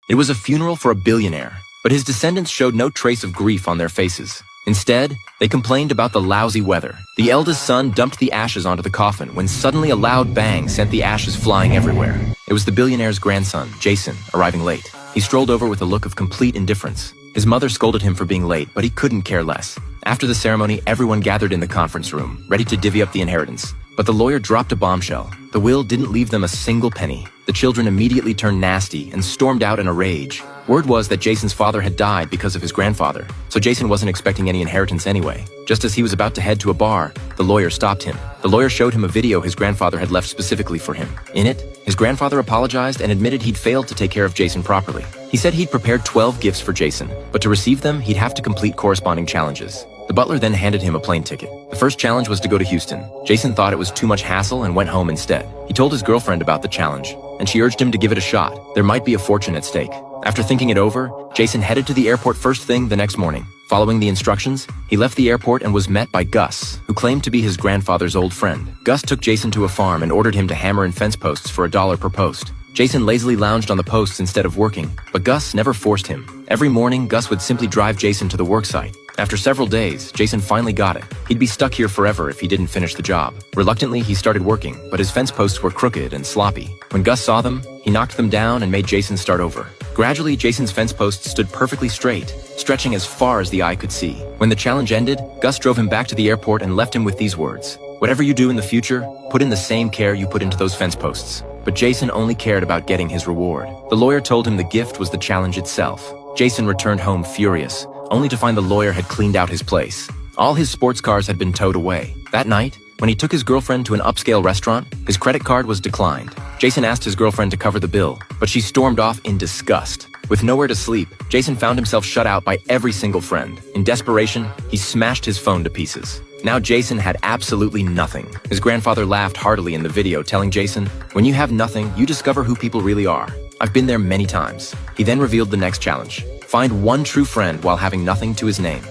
It was a funeral for a billionaire, but his descendants showed no trace of grief on their faces. Instead, they complained about the lousy weather. The eldest son dumped the ashes onto the coffin when suddenly a loud bang sent the ashes flying everywhere. It was the billionaire's grandson, Jason, arriving late. He strolled over with a look of complete indifference. His mother scolded him for being late, but he couldn't care less. After the ceremony, everyone gathered in the conference room, ready to divvy up the inheritance. But the lawyer dropped a bombshell. The will didn't leave them a single penny. The children immediately turned nasty and stormed out in a rage. Word was that Jason's father had died because of his grandfather, so Jason wasn't expecting any inheritance anyway. Just as he was about to head to a bar, the lawyer stopped him. The lawyer showed him a video his grandfather had left specifically for him. In it, his grandfather apologized and admitted he'd failed to take care of Jason properly. He said he'd prepared 12 gifts for Jason, but to receive them, he'd have to complete corresponding challenges. The butler then handed him a plane ticket. The first challenge was to go to Houston. Jason thought it was too much hassle and went home instead. He told his girlfriend about the challenge, and she urged him to give it a shot. There might be a fortune at stake. After thinking it over, Jason headed to the airport first thing the next morning. Following the instructions, he left the airport and was met by Gus, who claimed to be his grandfather's old friend. Gus took Jason to a farm and ordered him to hammer in fence posts for $1 per post. Jason lazily lounged on the posts instead of working, but Gus never forced him. Every morning, Gus would simply drive Jason to the work site. After several days, Jason finally got it. He'd be stuck here forever if he didn't finish the job. Reluctantly, he started working, but his fence posts were crooked and sloppy. When Gus saw them, he knocked them down and made Jason start over. Gradually, Jason's fence posts stood perfectly straight, stretching as far as the eye could see. When the challenge ended, Gus drove him back to the airport and left him with these words: "Whatever you do in the future, put in the same care you put into those fence posts." But Jason only cared about getting his reward. The lawyer told him the gift was the challenge itself. Jason returned home furious, only to find the lawyer had cleaned out his place. All his sports cars had been towed away. That night, when he took his girlfriend to an upscale restaurant, his credit card was declined. Jason asked his girlfriend to cover the bill, but she stormed off in disgust. With nowhere to sleep, Jason found himself shut out by every single friend. In desperation, he smashed his phone to pieces. Now Jason had absolutely nothing. His grandfather laughed heartily in the video, telling Jason, "When you have nothing, you discover who people really are. I've been there many times." He then revealed the next challenge: find one true friend while having nothing to his name.